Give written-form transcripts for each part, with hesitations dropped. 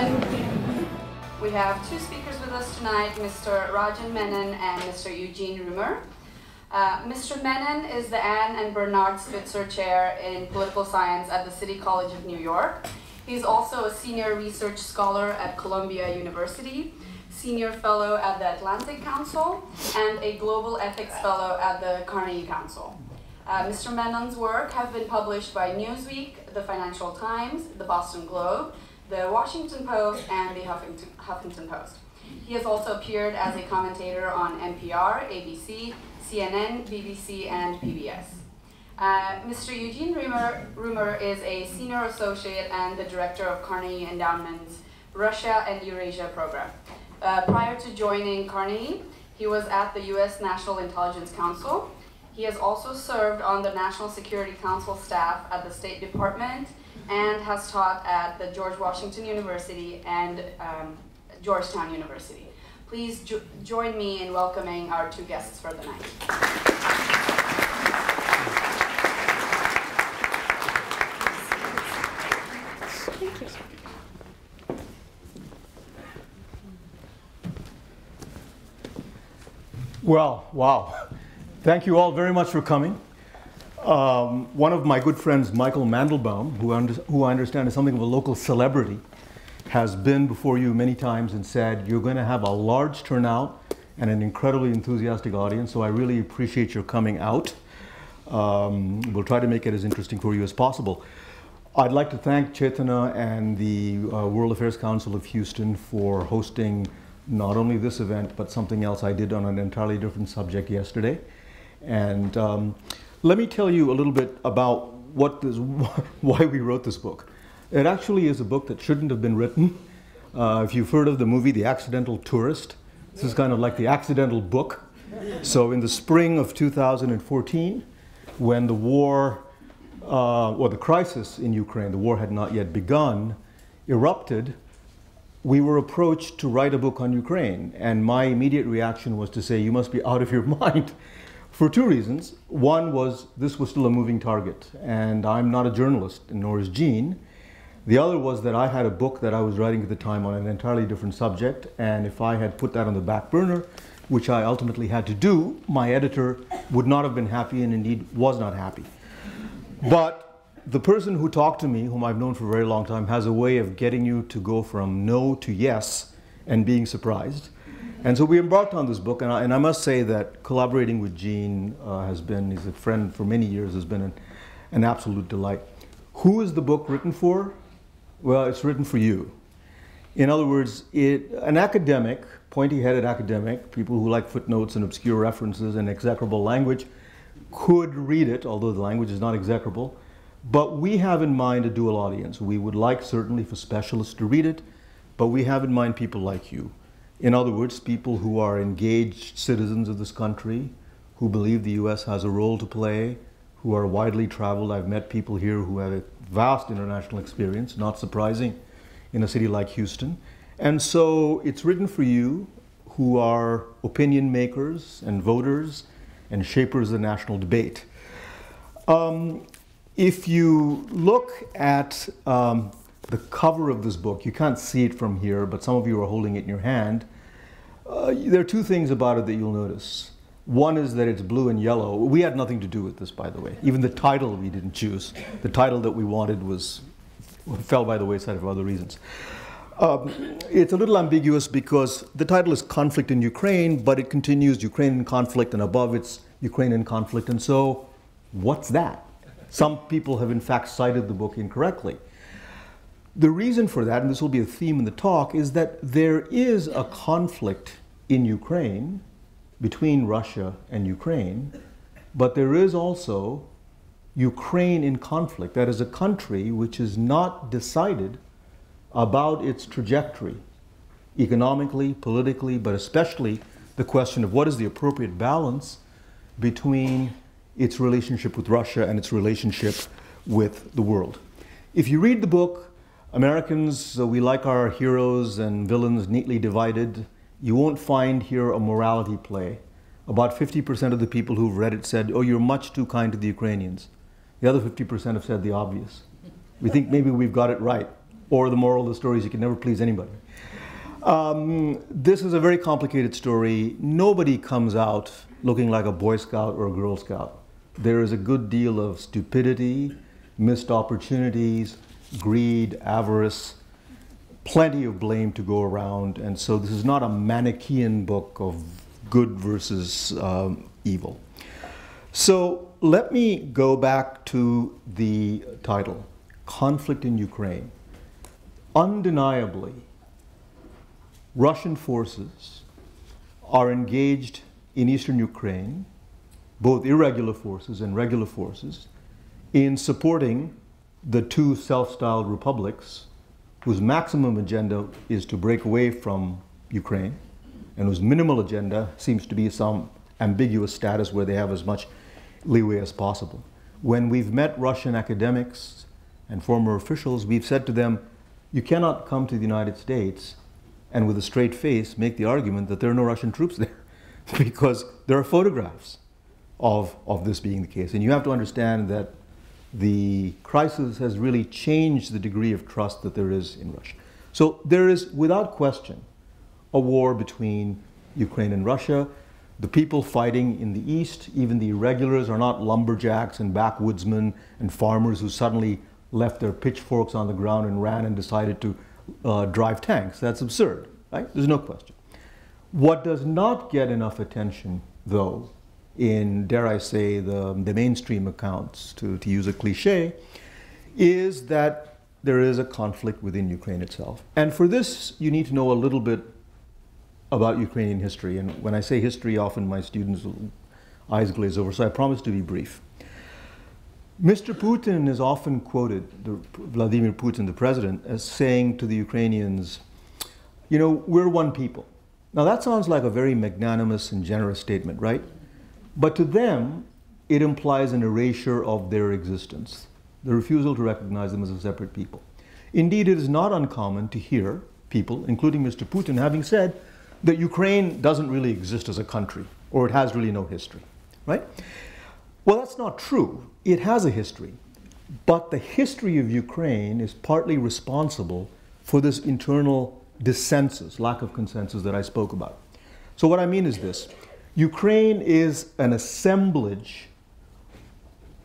Rajan. We have two speakers with us tonight, Mr. Rajan Menon and Mr. Eugene Rumer. Mr. Menon is the Anne and Bernard Spitzer Chair in Political Science at the City College of New York. He's also a senior research scholar at Columbia University, senior fellow at the Atlantic Council, and a global ethics fellow at the Carnegie Council. Mr. Menon's work have been published by Newsweek, the Financial Times, the Boston Globe, the Washington Post, and the Huffington Post. He has also appeared as a commentator on NPR, ABC, CNN, BBC, and PBS. Mr. Eugene Rumer is a senior associate and the director of Carnegie Endowment's Russia and Eurasia program. Prior to joining Carnegie, he was at the U.S. National Intelligence Council. He has also served on the National Security Council staff at the State Department and has taught at the George Washington University and Georgetown University. Please join me in welcoming our two guests for the night. Thank you. Well, wow. Thank you all very much for coming. One of my good friends, Michael Mandelbaum, who I understand is something of a local celebrity, has been before you many times and said you're going to have a large turnout and an incredibly enthusiastic audience, so I really appreciate your coming out. We'll try to make it as interesting for you as possible. I'd like to thank Chetana and the World Affairs Council of Houston for hosting not only this event, but something else I did on an entirely different subject yesterday. And let me tell you a little bit about why we wrote this book. It actually is a book that shouldn't have been written. If you've heard of the movie The Accidental Tourist, this is kind of like the accidental book. So in the spring of 2014, when the war, or the crisis in Ukraine, the war had not yet begun, erupted, we were approached to write a book on Ukraine. And my immediate reaction was to say, you must be out of your mind. For two reasons. One was this was still a moving target, and I'm not a journalist, nor is Gene. The other was that I had a book that I was writing at the time on an entirely different subject, and if I had put that on the back burner, which I ultimately had to do, my editor would not have been happy, and indeed was not happy. But the person who talked to me, whom I've known for a very long time, has a way of getting you to go from no to yes and being surprised. And so we embarked on this book, and I must say that collaborating with Gene he's a friend for many years, has been an absolute delight. Who is the book written for? Well, it's written for you. In other words, an academic, pointy-headed academic, people who like footnotes and obscure references and execrable language, could read it, although the language is not execrable. But we have in mind a dual audience. We would like certainly for specialists to read it, but we have in mind people like you. In other words, people who are engaged citizens of this country, who believe the US has a role to play, who are widely traveled. I've met people here who have a vast international experience, not surprising in a city like Houston. And so it's written for you who are opinion makers and voters and shapers of the national debate. If you look at the cover of this book, you can't see it from here, but some of you are holding it in your hand. There are two things about it that you'll notice. One is that it's blue and yellow. We had nothing to do with this, by the way. Even the title we didn't choose. The title that we wanted fell by the wayside for other reasons. It's a little ambiguous because the title is Conflict in Ukraine, but it continues Ukrainian conflict, and above it's Ukrainian conflict. And so, what's that? Some people have in fact cited the book incorrectly. The reason for that, and this will be a theme in the talk, is that there is a conflict in Ukraine between Russia and Ukraine, but there is also Ukraine in conflict. That is a country which is not decided about its trajectory, economically, politically, but especially the question of what is the appropriate balance between its relationship with Russia and its relationship with the world. If you read the book, Americans, we like our heroes and villains neatly divided. You won't find here a morality play. About 50% of the people who've read it said, oh, you're much too kind to the Ukrainians. The other 50% have said the obvious. We think maybe we've got it right. or the moral of the story is you can never please anybody. This is a very complicated story. Nobody comes out looking like a Boy Scout or a Girl Scout. There is a good deal of stupidity, missed opportunities, greed, avarice, plenty of blame to go around. And so this is not a Manichaean book of good versus evil. So let me go back to the title, Conflict in Ukraine. Undeniably, Russian forces are engaged in eastern Ukraine, both irregular forces and regular forces, in supporting the two self-styled republics whose maximum agenda is to break away from Ukraine and whose minimal agenda seems to be some ambiguous status where they have as much leeway as possible. When we've met Russian academics and former officials, we've said to them, you cannot come to the United States and with a straight face make the argument that there are no Russian troops there because there are photographs of this being the case. And you have to understand that the crisis has really changed the degree of trust that there is in Russia. So there is, without question, a war between Ukraine and Russia. The people fighting in the east, even the irregulars, are not lumberjacks and backwoodsmen and farmers who suddenly left their pitchforks on the ground and ran and decided to drive tanks. That's absurd, right? There's no question. What does not get enough attention, though, in, dare I say, the mainstream accounts, to use a cliche, is that there is a conflict within Ukraine itself. And for this, you need to know a little bit about Ukrainian history. And when I say history, often my students' eyes glaze over, so I promise to be brief. Mr. Putin is often quoted, Vladimir Putin, the president, as saying to the Ukrainians, you know, we're one people. Now that sounds like a very magnanimous and generous statement, right? But to them, it implies an erasure of their existence, the refusal to recognize them as a separate people. Indeed, it is not uncommon to hear people, including Mr. Putin, having said that Ukraine doesn't really exist as a country, or it has really no history, right? Well, that's not true. It has a history, but the history of Ukraine is partly responsible for this internal dissensus, lack of consensus that I spoke about. So what I mean is this. Ukraine is an assemblage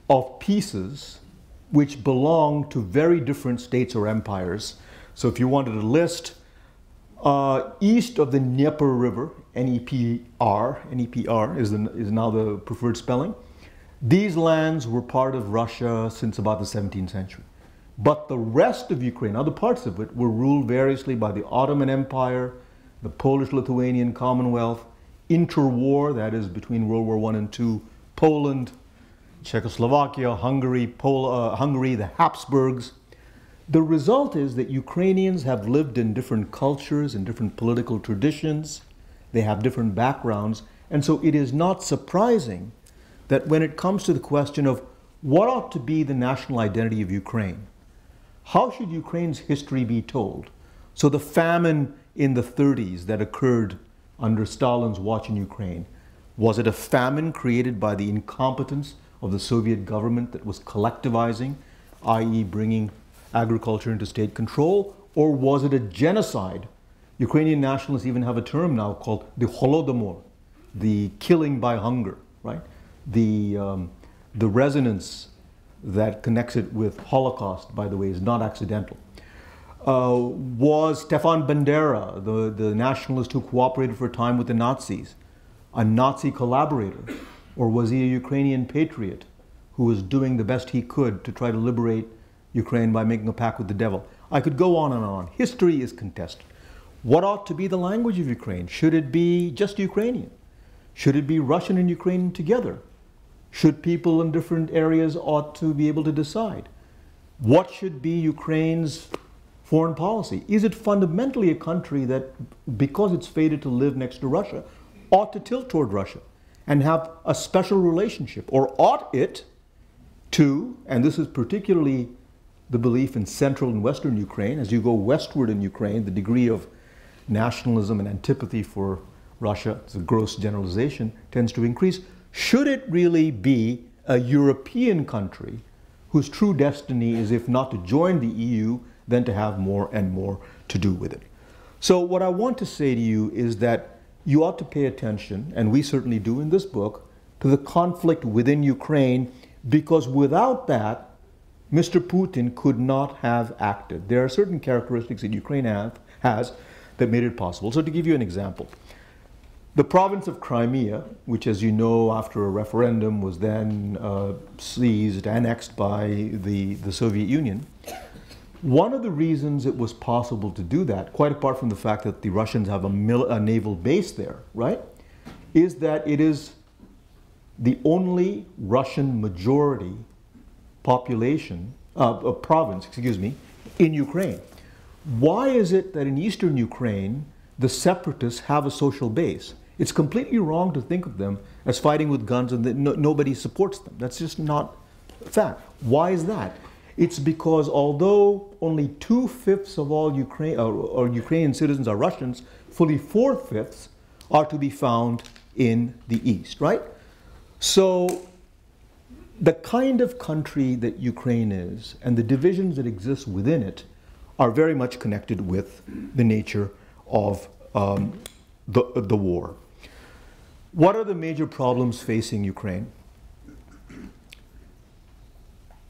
of pieces which belong to very different states or empires. So if you wanted to list east of the Dnieper River, N-E-P-R is now the preferred spelling, these lands were part of Russia since about the 17th century. But the rest of Ukraine, other parts of it, were ruled variously by the Ottoman Empire, the Polish-Lithuanian Commonwealth, interwar, that is between World War I and II, Poland, Czechoslovakia, Hungary, the Habsburgs. The result is that Ukrainians have lived in different cultures and different political traditions. They have different backgrounds. And so it is not surprising that when it comes to the question of what ought to be the national identity of Ukraine, how should Ukraine's history be told? So the famine in the 30s that occurred under Stalin's watch in Ukraine, was it a famine created by the incompetence of the Soviet government that was collectivizing, i.e. bringing agriculture into state control, or was it a genocide? Ukrainian nationalists even have a term now called the Holodomor, the killing by hunger, right? The resonance that connects it with Holocaust, by the way, is not accidental. Was Stefan Bandera, the nationalist who cooperated for a time with the Nazis, a Nazi collaborator? Or was he a Ukrainian patriot who was doing the best he could to try to liberate Ukraine by making a pact with the devil? I could go on and on. History is contested. What ought to be the language of Ukraine? Should it be just Ukrainian? Should it be Russian and Ukrainian together? Should people in different areas ought to be able to decide? What should be Ukraine's foreign policy? Is it fundamentally a country that, because it's fated to live next to Russia, ought to tilt toward Russia and have a special relationship? Or ought it to, and this is particularly the belief in central and western Ukraine, as you go westward in Ukraine, the degree of nationalism and antipathy for Russia, it's a gross generalization, tends to increase. Should it really be a European country whose true destiny is, if not to join the EU, than to have more and more to do with it. So what I want to say to you is that you ought to pay attention, and we certainly do in this book, to the conflict within Ukraine, because without that, Mr. Putin could not have acted. There are certain characteristics that Ukraine has that made it possible. So to give you an example, the province of Crimea, which, as you know, after a referendum was then seized, annexed by the Soviet Union, one of the reasons it was possible to do that, quite apart from the fact that the Russians have a naval base there, right, is that it is the only Russian majority population, province, excuse me, in Ukraine. Why is it that in eastern Ukraine, the separatists have a social base? It's completely wrong to think of them as fighting with guns and that nobody supports them. That's just not a fact. Why is that? It's because although only 2/5 of all Ukrainian citizens are Russians, fully 4/5 are to be found in the East, right? So the kind of country that Ukraine is and the divisions that exist within it are very much connected with the nature of the war. What are the major problems facing Ukraine?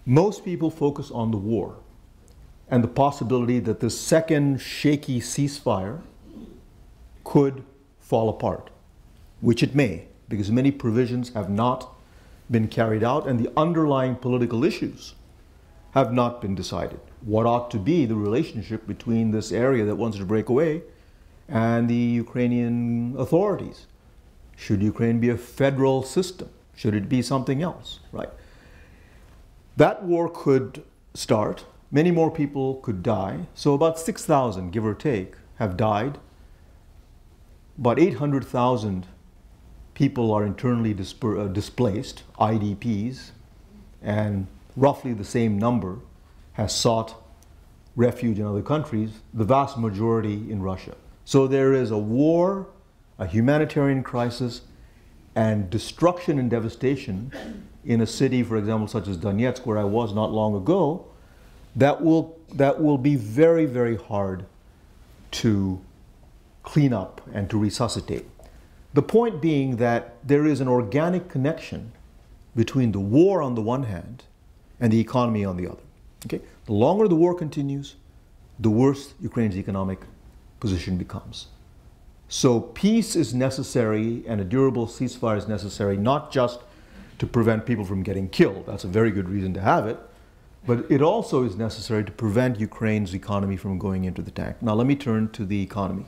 Most people focus on the war and the possibility that the second shaky ceasefire could fall apart, which it may, because many provisions have not been carried out and the underlying political issues have not been decided. What ought to be the relationship between this area that wants to break away and the Ukrainian authorities? Should Ukraine be a federal system? Should it be something else, right? That war could start. Many more people could die. So about 6,000, give or take, have died. About 800,000 people are internally displaced, IDPs, and roughly the same number has sought refuge in other countries, the vast majority in Russia. So there is a war, a humanitarian crisis, and destruction and devastation in a city, for example, such as Donetsk, where I was not long ago, that will be very, very hard to clean up and to resuscitate. The point being that there is an organic connection between the war on the one hand and the economy on the other. Okay? The longer the war continues, the worse Ukraine's economic position becomes. So peace is necessary and a durable ceasefire is necessary, not just to prevent people from getting killed. That's a very good reason to have it. But it also is necessary to prevent Ukraine's economy from going into the tank. Now let me turn to the economy.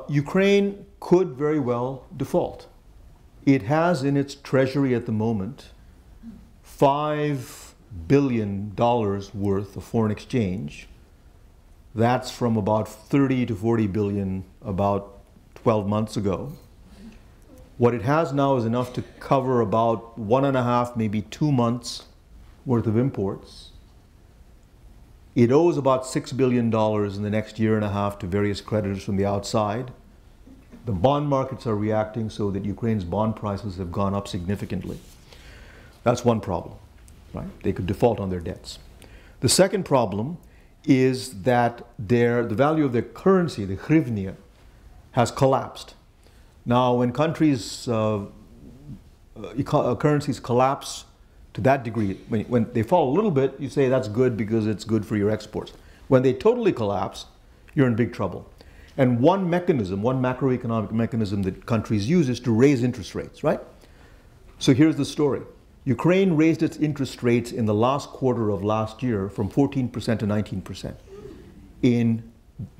Ukraine could very well default. It has in its treasury at the moment $5 billion worth of foreign exchange. That's from about 30 to 40 billion about 12 months ago. What it has now is enough to cover about 1.5, maybe 2 months worth of imports. It owes about $6 billion in the next year and a half to various creditors from the outside. The bond markets are reacting so that Ukraine's bond prices have gone up significantly. That's one problem, right? They could default on their debts. The second problem is that the value of their currency, the hryvnia, has collapsed. Now, when countries' currencies collapse to that degree, when they fall a little bit, you say that's good because it's good for your exports. When they totally collapse, you're in big trouble. And one mechanism, one macroeconomic mechanism that countries use is to raise interest rates, right? So here's the story. Ukraine raised its interest rates in the last quarter of last year from 14% to 19%. In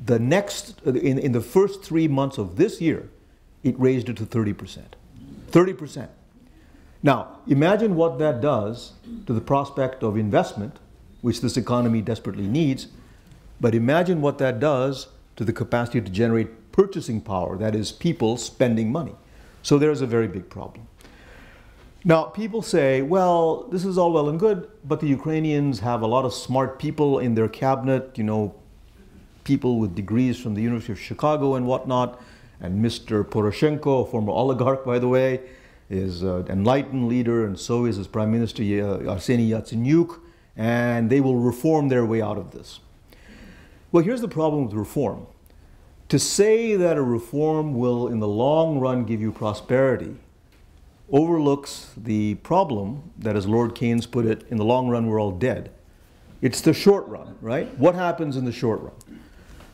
the first 3 months of this year, it raised it to 30%. 30%. Now, imagine what that does to the prospect of investment, which this economy desperately needs, but imagine what that does to the capacity to generate purchasing power, that is, people spending money. So there's a very big problem. Now, people say, well, this is all well and good, but the Ukrainians have a lot of smart people in their cabinet, you know, people with degrees from the University of Chicago and whatnot, and Mr. Poroshenko, a former oligarch, by the way, is an enlightened leader, and so is his Prime Minister Arseniy Yatsenyuk, and they will reform their way out of this. Well, here's the problem with reform. To say that a reform will, in the long run, give you prosperity overlooks the problem that, as Lord Keynes put it, in the long run, we're all dead. It's the short run, right? What happens in the short run?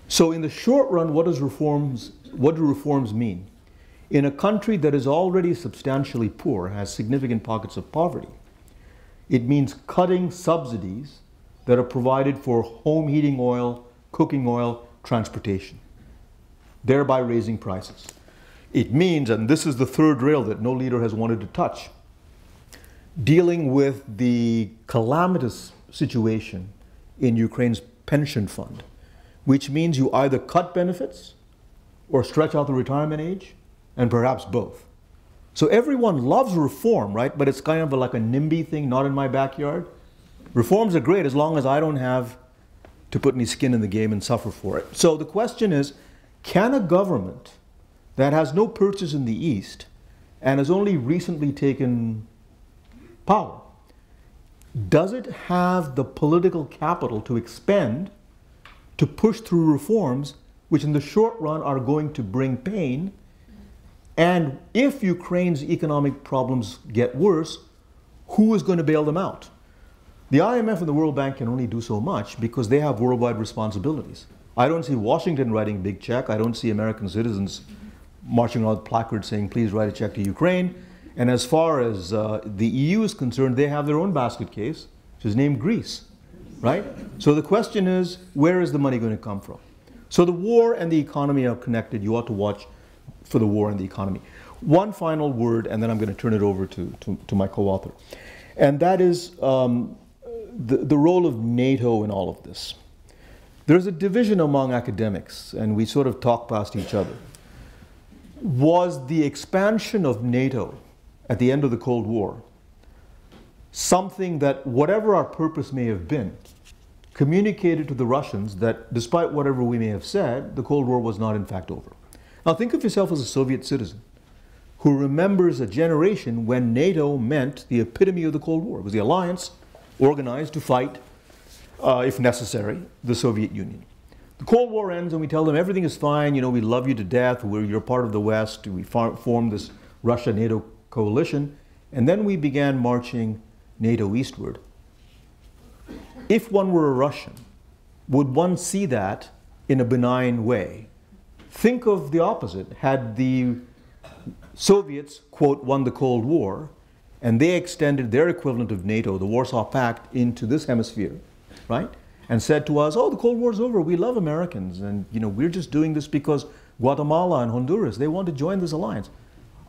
So in the short run, what do reforms mean? In a country that is already substantially poor, has significant pockets of poverty, it means cutting subsidies that are provided for home heating oil, cooking oil, transportation, thereby raising prices. It means, and this is the third rail that no leader has wanted to touch, dealing with the calamitous situation in Ukraine's pension fund, which means you either cut benefits or stretch out the retirement age, and perhaps both. So everyone loves reform, right? But it's kind of like a NIMBY thing, not in my backyard. Reforms are great as long as I don't have to put any skin in the game and suffer for it. So the question is, can a government that has no purchase in the East and has only recently taken power, does it have the political capital to expend to push through reforms which in the short run are going to bring pain? And if Ukraine's economic problems get worse, who is going to bail them out? The IMF and the World Bank can only do so much because they have worldwide responsibilities. I don't see Washington writing a big check. I don't see American citizens marching around with placards saying, please write a check to Ukraine. And as far as the EU is concerned, they have their own basket case, which is named Greece, right? So the question is, where is the money going to come from? So the war and the economy are connected. You ought to watch for the war and the economy. One final word, and then I'm going to turn it over to my co-author. And that is the role of NATO in all of this. There's a division among academics, and we sort of talk past each other. Was the expansion of NATO at the end of the Cold War something that, whatever our purpose may have been, communicated to the Russians that despite whatever we may have said, the Cold War was not in fact over? Now think of yourself as a Soviet citizen who remembers a generation when NATO meant the epitome of the Cold War. It was the alliance organized to fight, if necessary, the Soviet Union. The Cold War ends and we tell them everything is fine, you know, we love you to death, you're part of the West, we formed this Russia-NATO coalition, and then we began marching NATO eastward. If one were a Russian, would one see that in a benign way? Think of the opposite. Had the Soviets, quote, won the Cold War, and they extended their equivalent of NATO, the Warsaw Pact, into this hemisphere, right? And said to us, oh, the Cold War's over, we love Americans, and you know, we're just doing this because Guatemala and Honduras, they want to join this alliance.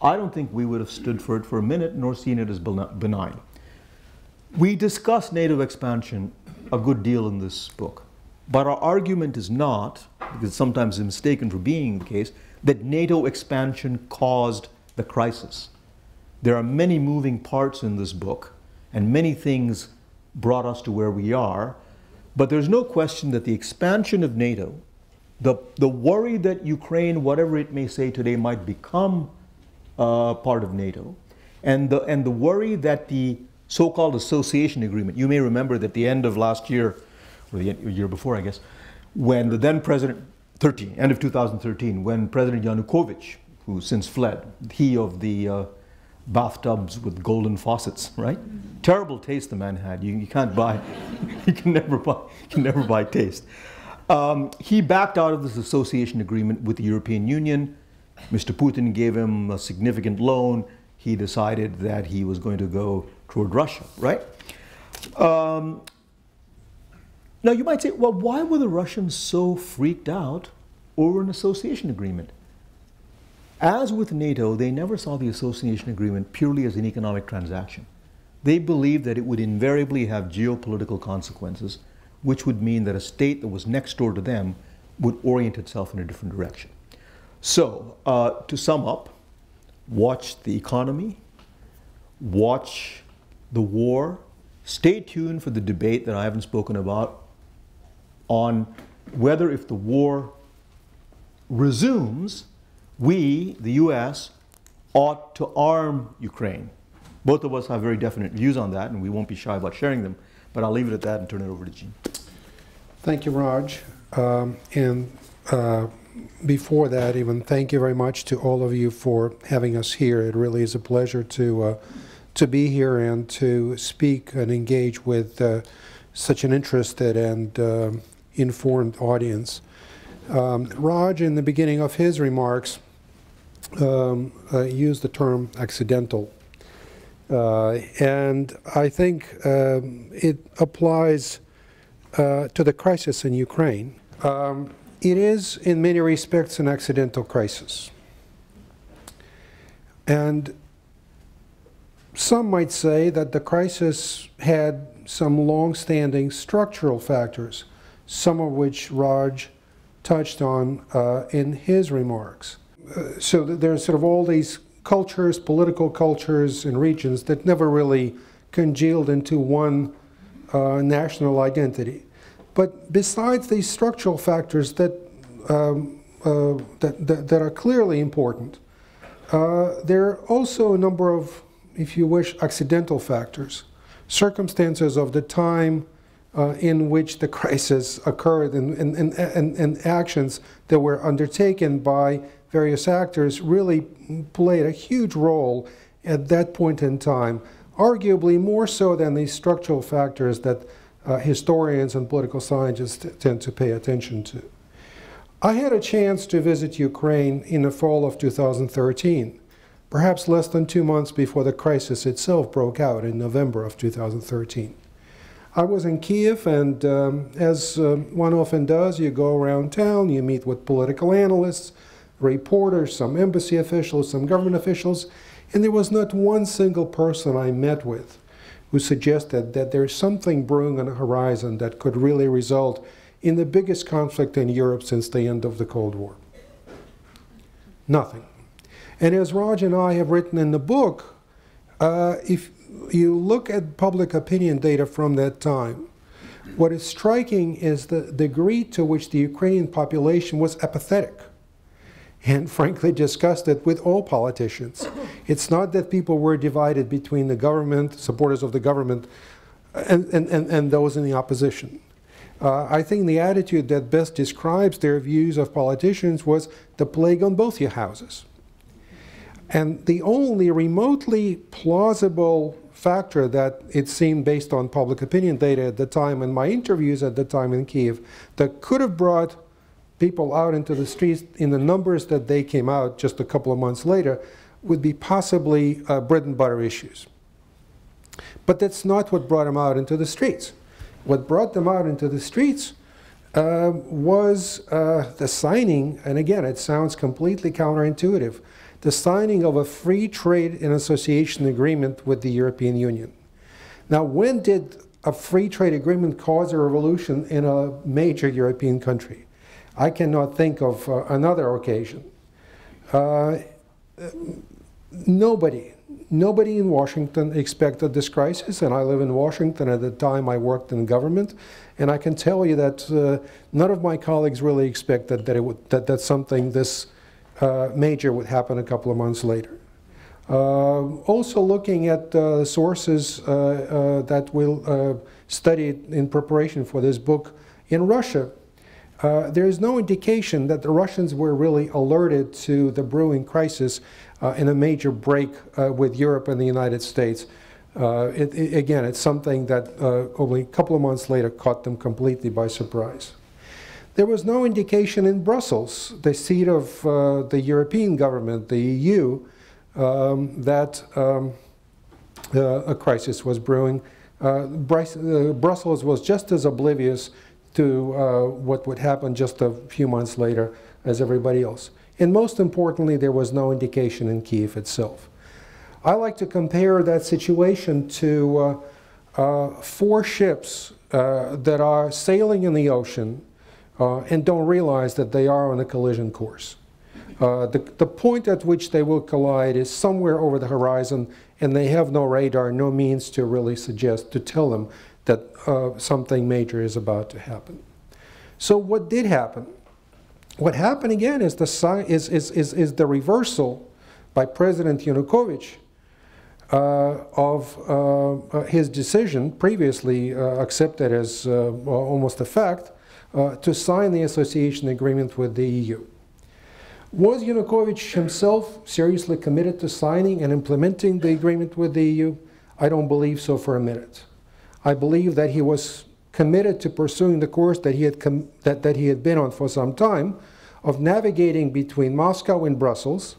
I don't think we would have stood for it for a minute, nor seen it as benign. We discuss NATO expansion a good deal in this book, but our argument is not, because sometimes it's mistaken for being the case, that NATO expansion caused the crisis. There are many moving parts in this book, and many things brought us to where we are, but there's no question that the expansion of NATO, the worry that Ukraine, whatever it may say today, might become part of NATO, and the worry that the so-called association agreement, you may remember that at the end of last year, or the year before, I guess, when the then President, end of 2013, when President Yanukovych, who since fled, he of the bathtubs with golden faucets, right? Terrible taste the man had. You can't buy, you can never buy taste. He backed out of this association agreement with the European Union. Mr. Putin gave him a significant loan. He decided that he was going to go toward Russia, right? Now you might say, well, why were the Russians so freaked out over an association agreement? As with NATO, they never saw the association agreement purely as an economic transaction. They believed that it would invariably have geopolitical consequences, which would mean that a state that was next door to them would orient itself in a different direction. So, to sum up, watch the economy, watch the war, stay tuned for the debate that I haven't spoken about on whether, if the war resumes, we, the US, ought to arm Ukraine. Both of us have very definite views on that, and we won't be shy about sharing them. But I'll leave it at that and turn it over to Gene. Thank you, Raj. Before that, even thank you very much to all of you for having us here. It really is a pleasure to be here and to speak and engage with such an interested and informed audience. Raj, in the beginning of his remarks, used the term accidental. And I think it applies to the crisis in Ukraine. It is, in many respects, an accidental crisis. And some might say that the crisis had some long-standing structural factors, some of which Raj touched on in his remarks. So there's sort of all these cultures, political cultures and regions that never really congealed into one national identity. But besides these structural factors that are clearly important, there are also a number of, if you wish, accidental factors, circumstances of the time in which the crisis occurred and actions that were undertaken by various actors really played a huge role at that point in time, arguably more so than the structural factors that historians and political scientists tend to pay attention to. I had a chance to visit Ukraine in the fall of 2013, perhaps less than 2 months before the crisis itself broke out in November of 2013. I was in Kiev, and as one often does, you go around town, you meet with political analysts, reporters, some embassy officials, some government officials, and there was not one single person I met with who suggested that there's something brewing on the horizon that could really result in the biggest conflict in Europe since the end of the Cold War. Nothing. And as Raj and I have written in the book, if you look at public opinion data from that time, what is striking is the degree to which the Ukrainian population was apathetic and frankly disgusted with all politicians. It's not that people were divided between the government, supporters of the government, and those in the opposition. I think the attitude that best describes their views of politicians was the plague on both your houses. And the only remotely plausible factor that it seemed, based on public opinion data at the time and my interviews at the time in Kiev, that could have brought people out into the streets in the numbers that they came out just a couple of months later would be possibly bread and butter issues. But that's not what brought them out into the streets. What brought them out into the streets was the signing, and again, it sounds completely counterintuitive, the signing of a free trade and association agreement with the European Union. Now, when did a free trade agreement cause a revolution in a major European country? I cannot think of another occasion. Nobody in Washington expected this crisis, and I live in Washington. At the time I worked in government, and I can tell you that none of my colleagues really expected that something this major would happen a couple of months later. Also looking at sources that we'll study in preparation for this book, in Russia, there is no indication that the Russians were really alerted to the brewing crisis in a major break with Europe and the United States. Again, it's something that only a couple of months later caught them completely by surprise. There was no indication in Brussels, the seat of the European government, the EU, that a crisis was brewing. Brussels was just as oblivious to what would happen just a few months later as everybody else. And most importantly, there was no indication in Kiev itself. I like to compare that situation to 4 ships that are sailing in the ocean and don't realize that they are on a collision course. The point at which they will collide is somewhere over the horizon, and they have no radar, no means to really suggest, to tell them that something major is about to happen. So what did happen? What happened again is the reversal by President Yanukovych of his decision, previously accepted as almost a fact, to sign the association agreement with the EU. Was Yanukovych himself seriously committed to signing and implementing the agreement with the EU? I don't believe so for a minute. I believe that he was committed to pursuing the course that he had been on for some time, of navigating between Moscow and Brussels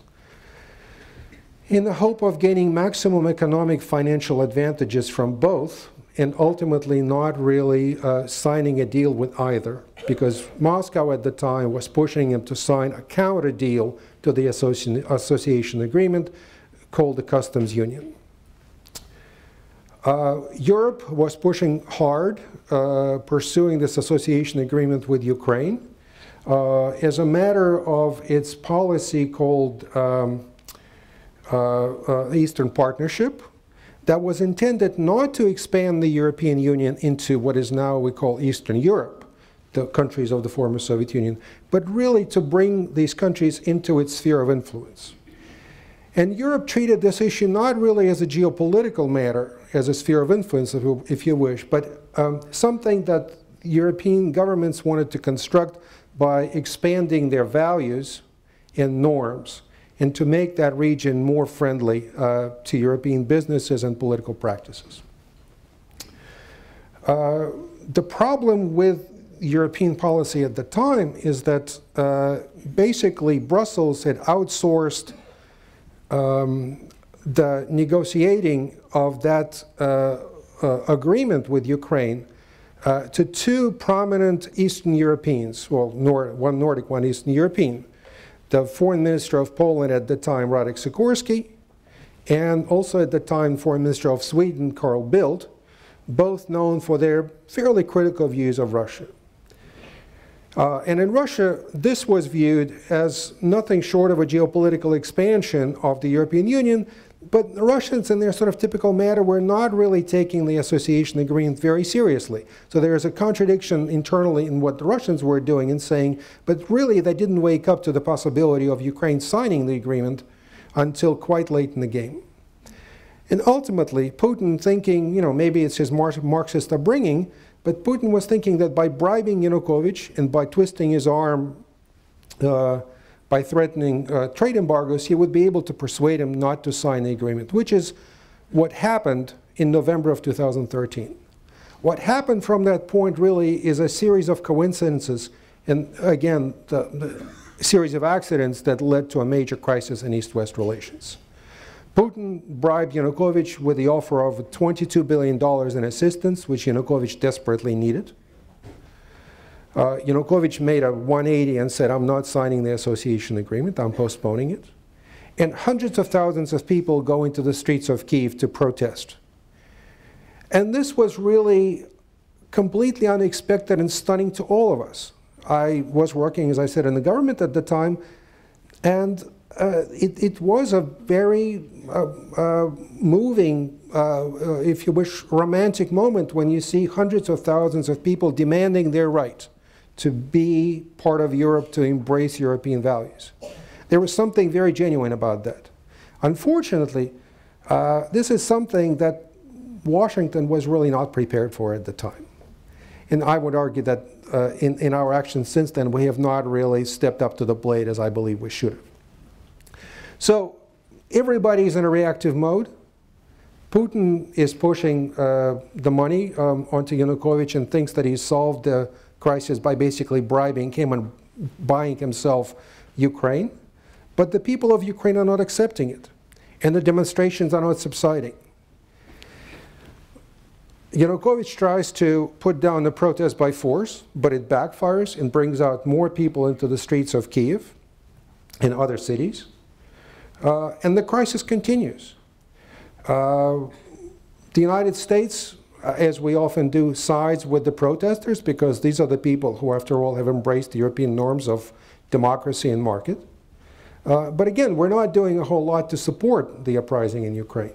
in the hope of gaining maximum economic financial advantages from both, and ultimately not really signing a deal with either, because Moscow at the time was pushing him to sign a counter deal to the association agreement called the Customs Union. Europe was pushing hard, pursuing this association agreement with Ukraine as a matter of its policy called Eastern Partnership, that was intended not to expand the European Union into what is now we call Eastern Europe, the countries of the former Soviet Union, but really to bring these countries into its sphere of influence. And Europe treated this issue not really as a geopolitical matter, as a sphere of influence, if you wish, but something that European governments wanted to construct by expanding their values and norms, and to make that region more friendly to European businesses and political practices. The problem with European policy at the time is that basically Brussels had outsourced the negotiating of that agreement with Ukraine to two prominent Eastern Europeans, well, one Nordic, one Eastern European, the foreign minister of Poland at the time, Radek Sikorski, and also at the time foreign minister of Sweden, Carl Bildt, both known for their fairly critical views of Russia. And in Russia, this was viewed as nothing short of a geopolitical expansion of the European Union, but the Russians, in their sort of typical manner, were not really taking the association agreement very seriously. So there is a contradiction internally in what the Russians were doing and saying, but really they didn't wake up to the possibility of Ukraine signing the agreement until quite late in the game. And ultimately, Putin thinking, you know, maybe it's his Marxist upbringing, but Putin was thinking that by bribing Yanukovych and by twisting his arm, by threatening trade embargoes, he would be able to persuade him not to sign the agreement, which is what happened in November of 2013. What happened from that point really is a series of coincidences, and again, the series of accidents that led to a major crisis in East-West relations. Putin bribed Yanukovych with the offer of $22 billion in assistance, which Yanukovych desperately needed. Yanukovych made a 180 and said, I'm not signing the association agreement, I'm postponing it. And hundreds of thousands of people go into the streets of Kyiv to protest. And this was really completely unexpected and stunning to all of us. I was working, as I said, in the government at the time, and it was a very moving, if you wish, romantic moment when you see hundreds of thousands of people demanding their right to be part of Europe, to embrace European values. There was something very genuine about that. Unfortunately, this is something that Washington was really not prepared for at the time. And I would argue that in our actions since then, we have not really stepped up to the plate as I believe we should have. So everybody's in a reactive mode. Putin is pushing the money onto Yanukovych and thinks that he's solved the crisis by basically bribing him and buying himself Ukraine. But the people of Ukraine are not accepting it, and the demonstrations are not subsiding. Yanukovych tries to put down the protest by force, but it backfires and brings out more people into the streets of Kyiv and other cities. And the crisis continues. The United States, as we often do, sides with the protesters because these are the people who, after all, have embraced the European norms of democracy and market. But again, we're not doing a whole lot to support the uprising in Ukraine.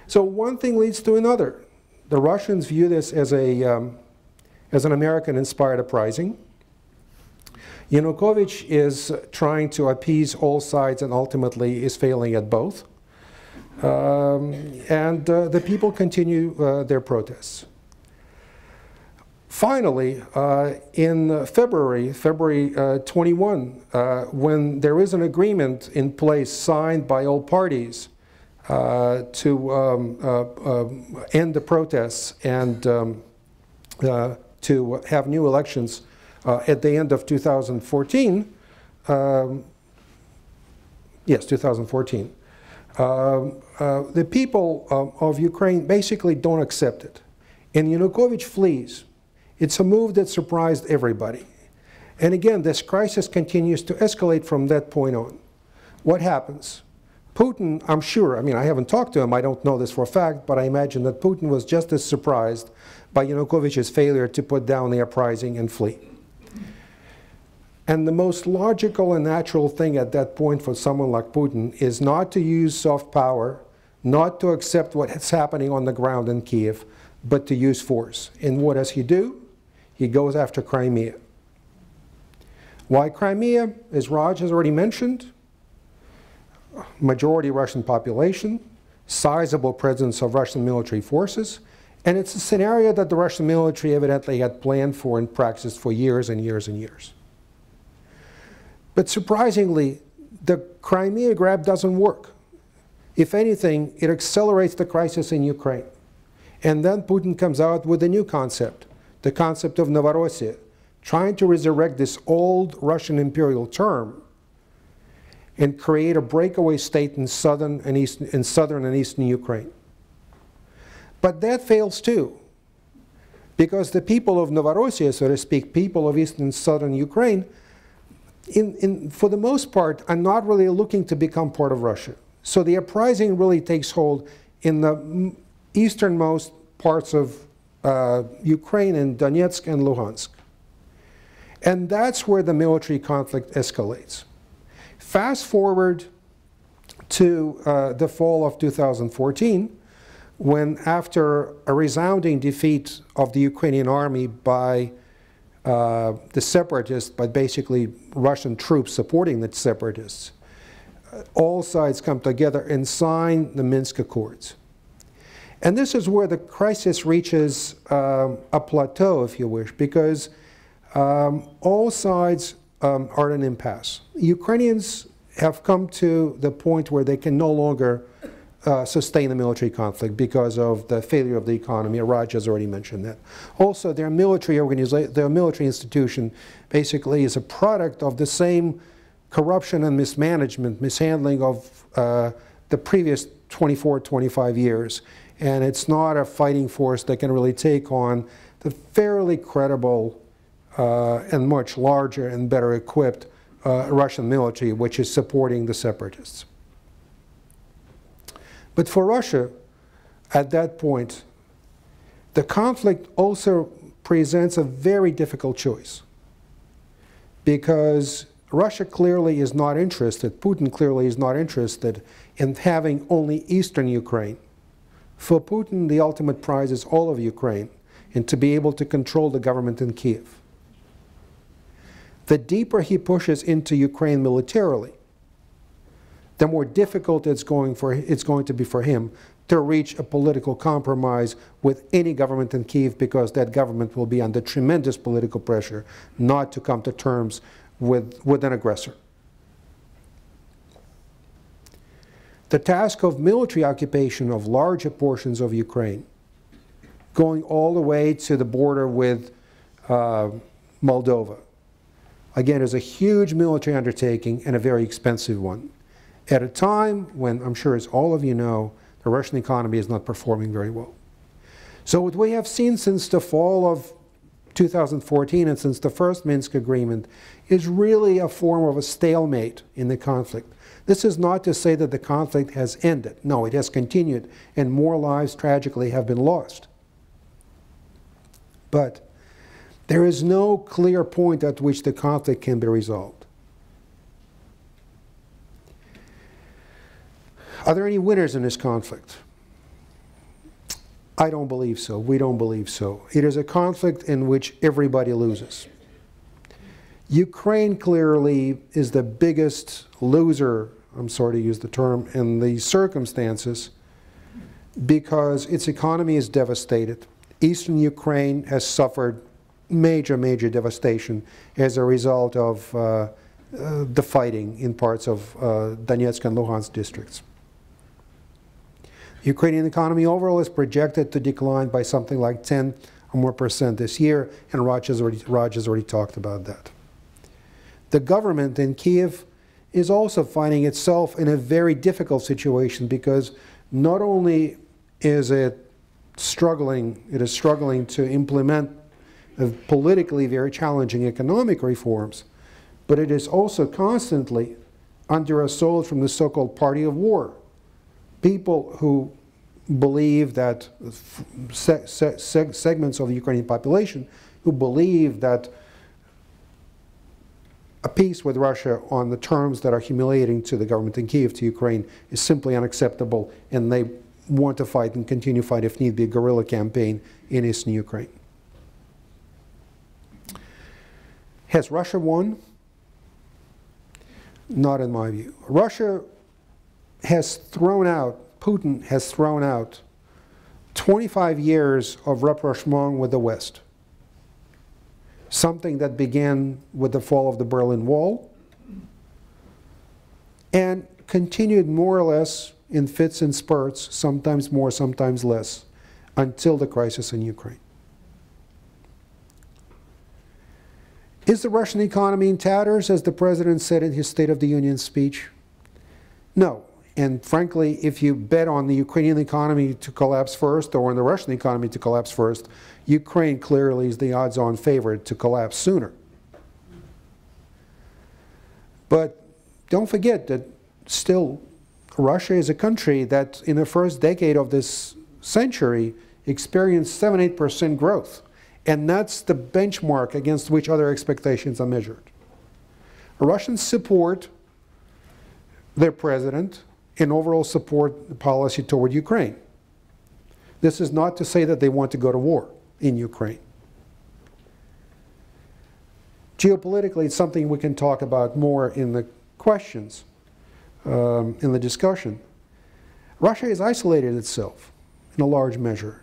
So one thing leads to another. The Russians view this as an American-inspired uprising. Yanukovych is trying to appease all sides and ultimately is failing at both. and the people continue their protests. Finally, in February 21, when there is an agreement in place signed by all parties to end the protests and to have new elections at the end of 2014, yes, 2014, the people of Ukraine basically don't accept it. And Yanukovych flees. It's a move that surprised everybody. And again, this crisis continues to escalate from that point on. What happens? Putin, I'm sure, I mean, I haven't talked to him, I don't know this for a fact, but I imagine that Putin was just as surprised by Yanukovych's failure to put down the uprising and flee. And the most logical and natural thing at that point for someone like Putin is not to use soft power, not to accept what's happening on the ground in Kiev, but to use force. And what does he do? He goes after Crimea. Why Crimea? As Raj has already mentioned, majority Russian population, sizable presence of Russian military forces, and it's a scenario that the Russian military evidently had planned for and practiced for years and years and years. But surprisingly, the Crimea grab doesn't work. If anything, it accelerates the crisis in Ukraine. And then Putin comes out with a new concept, the concept of Novorossiya, trying to resurrect this old Russian imperial term and create a breakaway state in southern and eastern Ukraine. But that fails too, because the people of Novorossiya, so to speak, people of eastern and southern Ukraine, for the most part, are not really looking to become part of Russia. So the uprising really takes hold in the easternmost parts of Ukraine, in Donetsk and Luhansk. And that's where the military conflict escalates. Fast forward to the fall of 2014, when after a resounding defeat of the Ukrainian army by the separatists, but basically Russian troops supporting the separatists, all sides come together and sign the Minsk Accords. And this is where the crisis reaches a plateau, if you wish, because all sides are at an impasse. Ukrainians have come to the point where they can no longer sustain the military conflict because of the failure of the economy. Raj has already mentioned that. Also, their military institution basically is a product of the same corruption and mishandling of the previous 24, 25 years. And it's not a fighting force that can really take on the fairly credible and much larger and better equipped Russian military, which is supporting the separatists. But for Russia, at that point, the conflict also presents a very difficult choice, because Russia clearly is not interested, Putin clearly is not interested in having only eastern Ukraine. For Putin, the ultimate prize is all of Ukraine, and to be able to control the government in Kiev. The deeper he pushes into Ukraine militarily, the more difficult it's going to be for him to reach a political compromise with any government in Kiev, because that government will be under tremendous political pressure not to come to terms with an aggressor. The task of military occupation of larger portions of Ukraine, going all the way to the border with Moldova, again, is a huge military undertaking and a very expensive one, at a time when, I'm sure as all of you know, the Russian economy is not performing very well. So what we have seen since the fall of 2014 and since the first Minsk agreement is really a form of a stalemate in the conflict. This is not to say that the conflict has ended. No, it has continued, and more lives tragically have been lost. But there is no clear point at which the conflict can be resolved. Are there any winners in this conflict? I don't believe so. We don't believe so. It is a conflict in which everybody loses. Ukraine clearly is the biggest loser, I'm sorry to use the term, in the circumstances, because its economy is devastated. Eastern Ukraine has suffered major, major devastation as a result of the fighting in parts of Donetsk and Luhansk districts. The Ukrainian economy overall is projected to decline by something like 10 or more % this year, and Raj has already talked about that. The government in Kiev is also finding itself in a very difficult situation, because not only is it struggling to implement politically very challenging economic reforms, but it is also constantly under assault from the so-called party of war. People who believe that, segments of the Ukrainian population who believe that a peace with Russia on the terms that are humiliating to the government in Kiev, to Ukraine, is simply unacceptable, and they want to fight and continue to fight, if need be, a guerrilla campaign in eastern Ukraine. Has Russia won? Not in my view. Russia has thrown out, Putin has thrown out 25 years of rapprochement with the West. Something that began with the fall of the Berlin Wall and continued more or less in fits and spurts, sometimes more, sometimes less, until the crisis in Ukraine. Is the Russian economy in tatters, as the President said in his State of the Union speech? No. And frankly, if you bet on the Ukrainian economy to collapse first, or on the Russian economy to collapse first, Ukraine clearly is the odds-on favorite to collapse sooner. But don't forget that still Russia is a country that in the first decade of this century experienced 7–8% growth. And that's the benchmark against which other expectations are measured. Russians support their president and overall support the policy toward Ukraine. This is not to say that they want to go to war in Ukraine. Geopolitically, it's something we can talk about more in the questions, in the discussion. Russia has isolated itself in a large measure.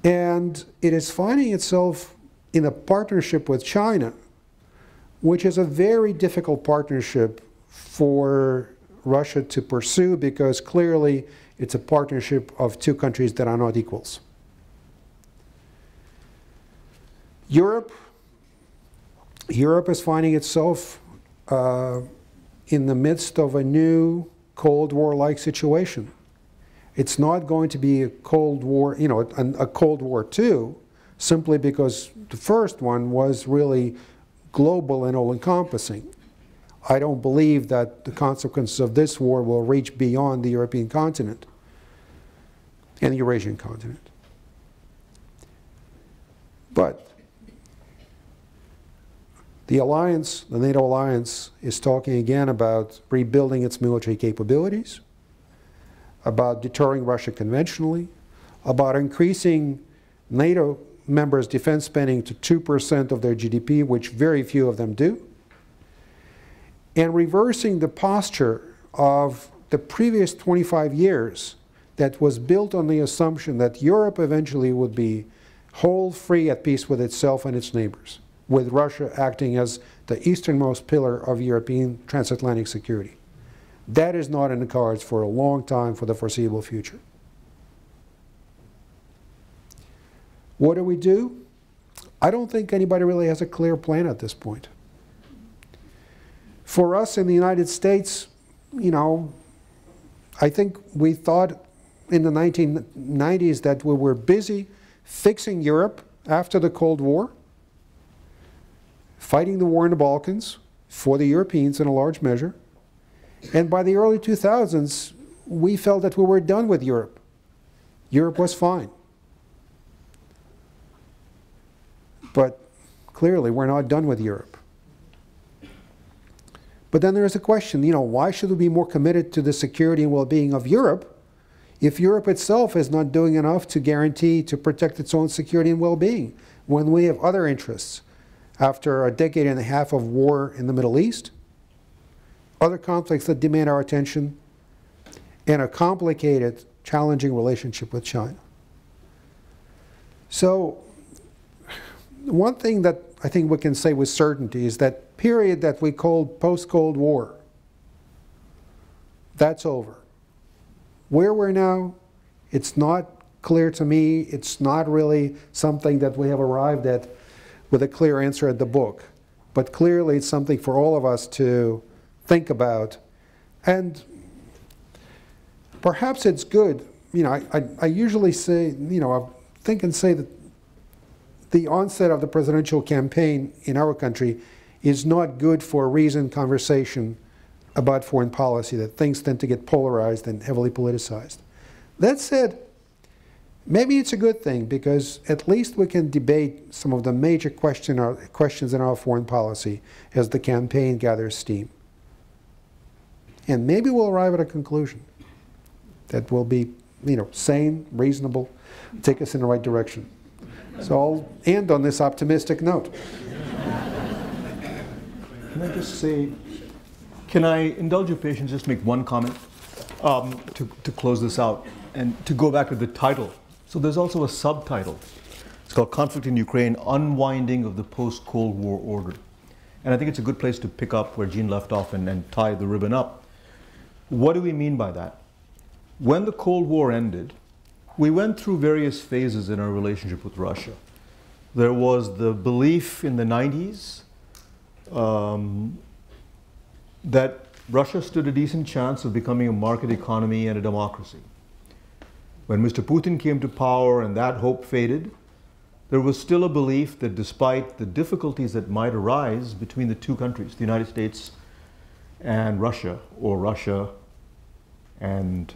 And it is finding itself in a partnership with China, which is a very difficult partnership for Russia to pursue, because clearly it's a partnership of two countries that are not equals. Europe is finding itself in the midst of a new Cold War-like situation. It's not going to be a Cold War, a Cold War II, simply because the first one was really global and all-encompassing. I don't believe that the consequences of this war will reach beyond the European continent and the Eurasian continent. But the alliance, the NATO alliance, is talking again about rebuilding its military capabilities, about deterring Russia conventionally, about increasing NATO members' defense spending to 2% of their GDP, which very few of them do, and reversing the posture of the previous 25 years that was built on the assumption that Europe eventually would be whole, free, at peace with itself and its neighbors, with Russia acting as the easternmost pillar of European transatlantic security. That is not in the cards for a long time, for the foreseeable future. What do? I don't think anybody really has a clear plan at this point. For us in the United States, I think we thought in the 1990s that we were busy fixing Europe after the Cold War, fighting the war in the Balkans for the Europeans in a large measure. And by the early 2000s, we felt that we were done with Europe. Europe was fine. But clearly, we're not done with Europe. But then there is a question, why should we be more committed to the security and well-being of Europe if Europe itself is not doing enough to guarantee, to protect its own security and well-being, when we have other interests? After a decade and a half of war in the Middle East, other conflicts that demand our attention, and a complicated challenging relationship with China. So one thing that I think we can say with certainty is that period that we called post-Cold War, that's over. Where we're now, it's not clear to me. It's not really something that we have arrived at with a clear answer at the book. But clearly it's something for all of us to think about. And perhaps it's good. You know, I usually say, you know, I think and say that the onset of the presidential campaign in our country is not good for a reasoned conversation about foreign policy, that things tend to get polarized and heavily politicized. That said, maybe it's a good thing, because at least we can debate some of the major questions in our foreign policy as the campaign gathers steam. And maybe we'll arrive at a conclusion that will be, you know, sane, reasonable, take us in the right direction. So I'll end on this optimistic note. Can I just say, can I indulge your patience, just make one comment to close this out, and to go back to the title. So there's also a subtitle. It's called Conflict in Ukraine, Unwinding of the Post-Cold War Order. And I think it's a good place to pick up where Gene left off and tie the ribbon up. What do we mean by that? When the Cold War ended, we went through various phases in our relationship with Russia. There was the belief in the 90s that Russia stood a decent chance of becoming a market economy and a democracy. When Mr. Putin came to power and that hope faded, there was still a belief that despite the difficulties that might arise between the two countries, the United States and Russia, or Russia and,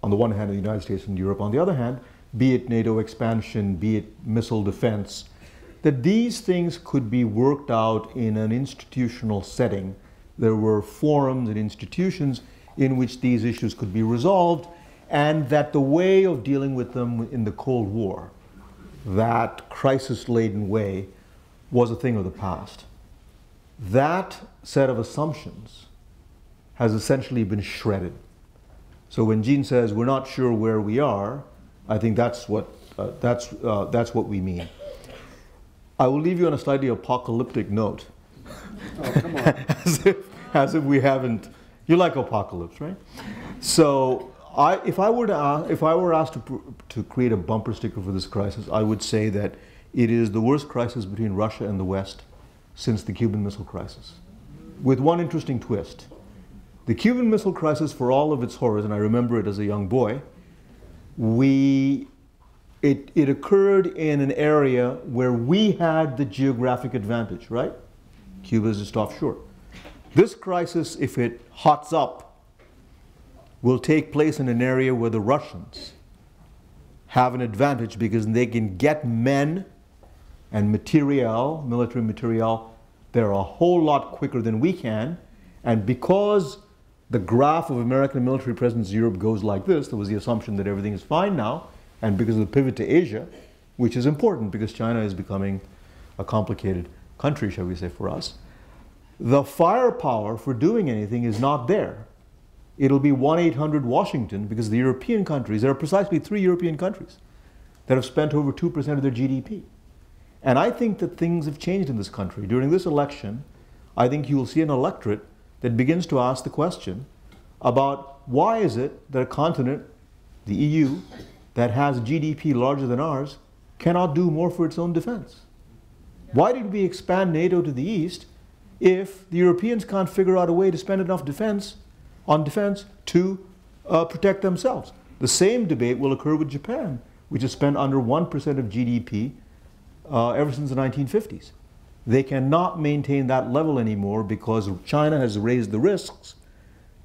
on the one hand, the United States and Europe on the other hand, be it NATO expansion, be it missile defense, that these things could be worked out in an institutional setting. There were forums and institutions in which these issues could be resolved, and that the way of dealing with them in the Cold War, that crisis-laden way, was a thing of the past. That set of assumptions has essentially been shredded. So when Gene says we're not sure where we are, I think that's what we mean. I will leave you on a slightly apocalyptic note. Oh, come on. as if we haven't. You like apocalypse, right? So if I were asked to create a bumper sticker for this crisis, I would say that it is the worst crisis between Russia and the West since the Cuban Missile Crisis, with one interesting twist. The Cuban Missile Crisis, for all of its horrors, and I remember it as a young boy, it occurred in an area where we had the geographic advantage, right? Cuba is just offshore. This crisis, if it hots up, will take place in an area where the Russians have an advantage because they can get men and material, military material, there a whole lot quicker than we can. And because the graph of American military presence in Europe goes like this, there was the assumption that everything is fine now, and because of the pivot to Asia, which is important because China is becoming a complicated country, shall we say, for us, the firepower for doing anything is not there. It'll be 1-800-Washington because the European countries, there are precisely 3 European countries that have spent over 2% of their GDP. And I think that things have changed in this country. During this election, I think you will see an electorate that begins to ask the question about why is it that a continent, the EU, that has GDP larger than ours, cannot do more for its own defense? Why did we expand NATO to the east if the Europeans can't figure out a way to spend enough on defense to protect themselves? The same debate will occur with Japan, which has spent under 1% of GDP ever since the 1950s. They cannot maintain that level anymore because China has raised the risks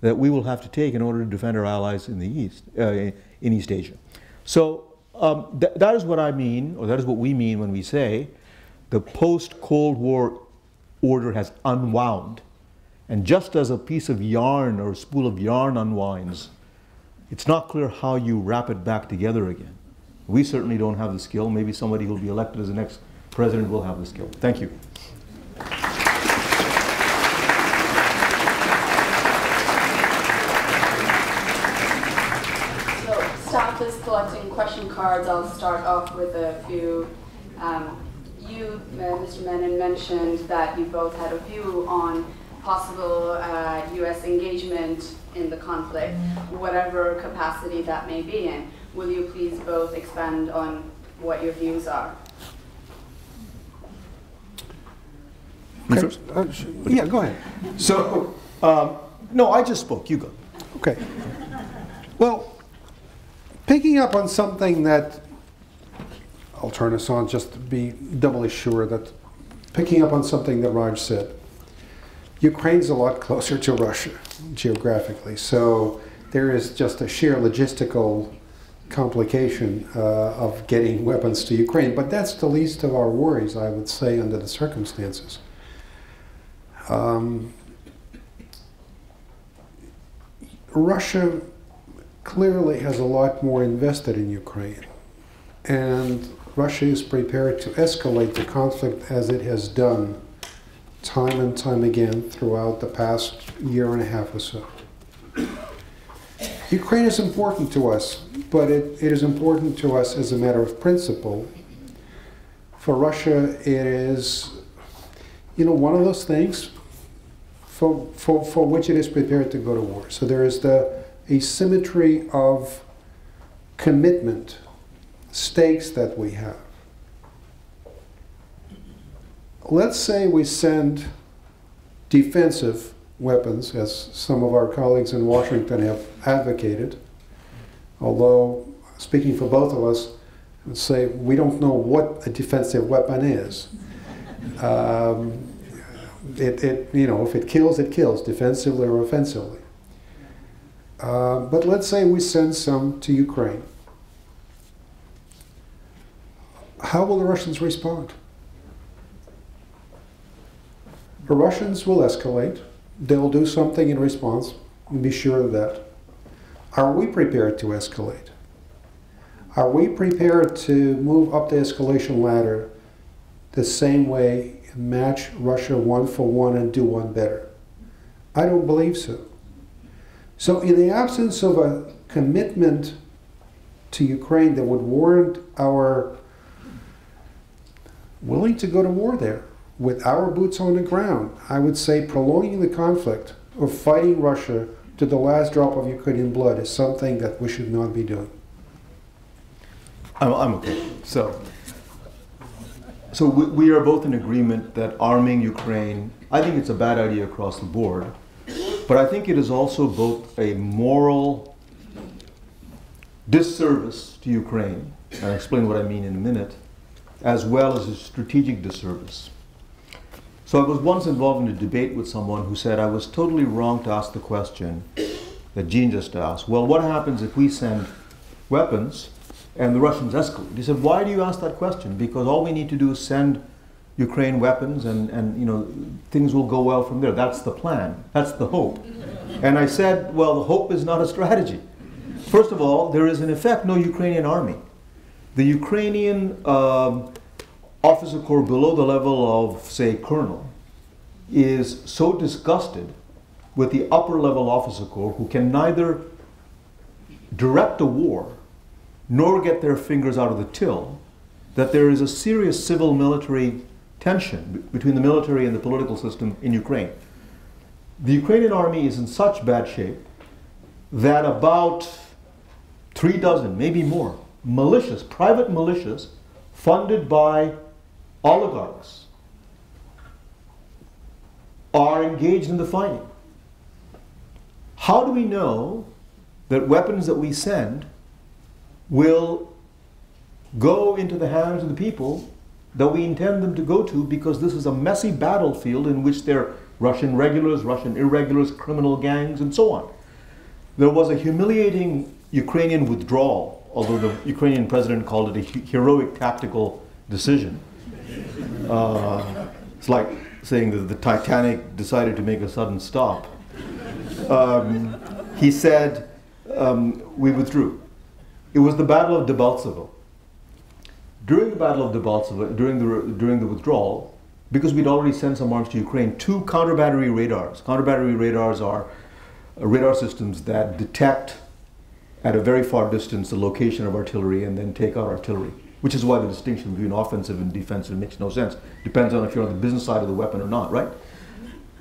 that we will have to take in order to defend our allies in the East, in East Asia. So that is what I mean, or that is what we mean when we say the post-Cold War order has unwound. And just as a piece of yarn or a spool of yarn unwinds, it's not clear how you wrap it back together again. We certainly don't have the skill. Maybe somebody who will be elected as the next president will have the skill. Thank you. So, stop. collecting question cards. I'll start off with a few. You, Mr. Menon, mentioned that you both had a view on possible U.S. engagement in the conflict, whatever capacity that may be in. Will you please both expand on what your views are? Okay. Yeah, go ahead. So, no, I just spoke. You go. Okay. Well, picking up on something that, I'll turn this on just to be doubly sure that, picking up on something that Raj said, Ukraine's a lot closer to Russia geographically, so there is just a sheer logistical complication of getting weapons to Ukraine, but that's the least of our worries, I would say, under the circumstances. Russia clearly has a lot more invested in Ukraine, and Russia is prepared to escalate the conflict as it has done time and time again throughout the past year and a half or so. Ukraine is important to us, but it is important to us as a matter of principle. For Russia, it is, one of those things for which it is prepared to go to war. So there is the asymmetry of commitment, stakes that we have. Let's say we send defensive weapons, as some of our colleagues in Washington have advocated, although, speaking for both of us, I would say we don't know what a defensive weapon is. If it kills, defensively or offensively. But let's say we send some to Ukraine. How will the Russians respond? The Russians will escalate. They'll do something in response. Be sure of that. Are we prepared to escalate? Are we prepared to move up the escalation ladder the same way, match Russia one for one and do one better? I don't believe so. So in the absence of a commitment to Ukraine that would warrant our willing to go to war there with our boots on the ground, I would say prolonging the conflict or fighting Russia to the last drop of Ukrainian blood is something that we should not be doing. I'm okay. So we are both in agreement that arming Ukraine, I think it's a bad idea across the board, but I think it is also both a moral disservice to Ukraine, and I'll explain what I mean in a minute, as well as a strategic disservice. So I was once involved in a debate with someone who said I was totally wrong to ask the question that Gene just asked. Well, what happens if we send weapons and the Russians escalate? He said, why do you ask that question? Because all we need to do is send Ukraine weapons and things will go well from there. That's the plan. That's the hope. And I said, well, the hope is not a strategy. First of all, there is in effect no Ukrainian army. The Ukrainian officer corps below the level of, say, colonel is so disgusted with the upper level officer corps who can neither direct a war nor get their fingers out of the till, that there is a serious civil-military tension between the military and the political system in Ukraine. The Ukrainian army is in such bad shape that about 36, maybe more, militias, private militias, funded by oligarchs, are engaged in the fighting. How do we know that weapons that we send will go into the hands of the people that we intend them to go to, because this is a messy battlefield in which there are Russian regulars, Russian irregulars, criminal gangs, and so on. There was a humiliating Ukrainian withdrawal, although the Ukrainian president called it a heroic tactical decision. It's like saying that the Titanic decided to make a sudden stop. He said, we withdrew. It was the Battle of Debaltsevo. During the Battle of Debaltsevo, during the withdrawal, because we'd already sent some arms to Ukraine, 2 counter-battery radars. Counter-battery radars are radar systems that detect at a very far distance the location of artillery and then take out artillery, which is why the distinction between offensive and defensive makes no sense. Depends on if you're on the business side of the weapon or not, right?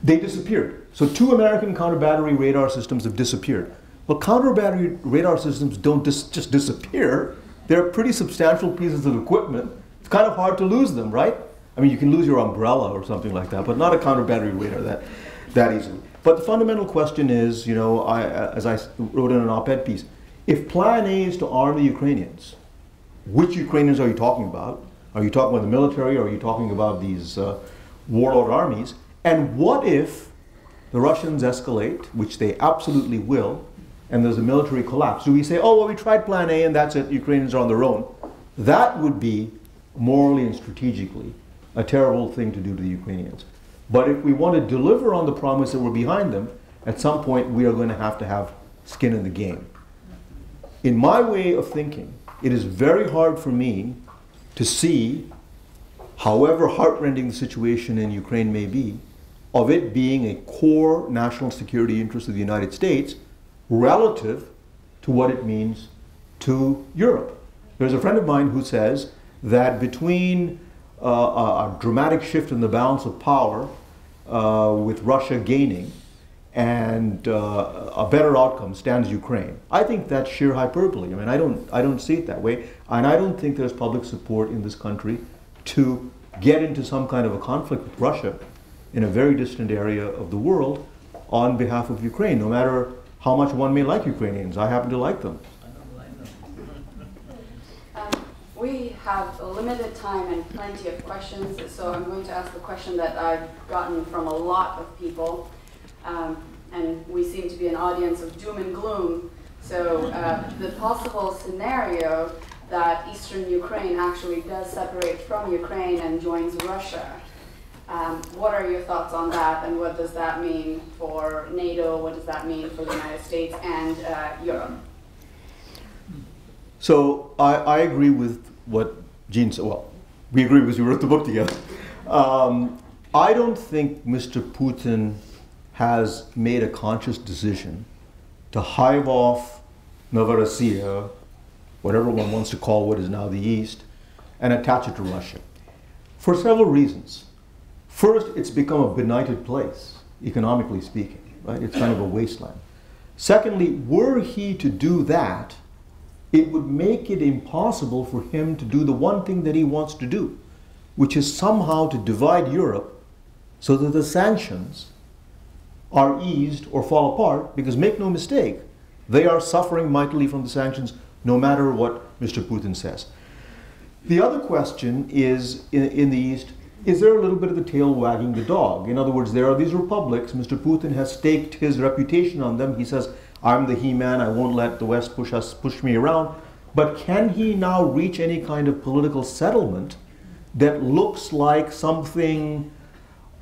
They disappeared. So 2 American counter-battery radar systems have disappeared. Well, counter-battery radar systems don't just disappear. They're pretty substantial pieces of equipment. It's kind of hard to lose them, right? I mean, you can lose your umbrella or something like that, but not a counter-battery radar that easily. But the fundamental question is, you know, as I wrote in an op-ed piece, if plan A is to arm the Ukrainians, which Ukrainians are you talking about? Are you talking about the military, or are you talking about these warlord armies? And what if the Russians escalate, which they absolutely will, and there's a military collapse? Do we say, oh, well, we tried plan A and that's it, Ukrainians are on their own? That would be morally and strategically a terrible thing to do to the Ukrainians. But if we want to deliver on the promise that we're behind them, at some point we are going to have skin in the game. In my way of thinking, it is very hard for me to see, however heartrending the situation in Ukraine may be, of it being a core national security interest of the United States relative to what it means to Europe. There's a friend of mine who says that between a dramatic shift in the balance of power with Russia gaining and a better outcome stands Ukraine. I think that's sheer hyperbole. I mean, I don't see it that way, and I don't think there's public support in this country to get into some kind of a conflict with Russia in a very distant area of the world on behalf of Ukraine, no matter how much one may like Ukrainians. I happen to like them. We have a limited time and plenty of questions, so I'm going to ask the question that I've gotten from a lot of people. And we seem to be an audience of doom and gloom. So the possible scenario that Eastern Ukraine actually does separate from Ukraine and joins Russia. What are your thoughts on that, and what does that mean for NATO? What does that mean for the United States and Europe? So I agree with what Gene said. Well, we agree because we wrote the book together. I don't think Mr. Putin has made a conscious decision to hive off Novorossiya, whatever one wants to call what is now the East, and attach it to Russia. For several reasons. First, it's become a benighted place, economically speaking, right? It's kind of a wasteland. Secondly, were he to do that, it would make it impossible for him to do the one thing that he wants to do, which is somehow to divide Europe so that the sanctions are eased or fall apart, because make no mistake, they are suffering mightily from the sanctions no matter what Mr. Putin says. The other question is, in the East, is there a little bit of the tail wagging the dog? In other words, there are these republics. Mr. Putin has staked his reputation on them. He says, I'm the he-man, I won't let the West push me around. But can he now reach any kind of political settlement that looks like something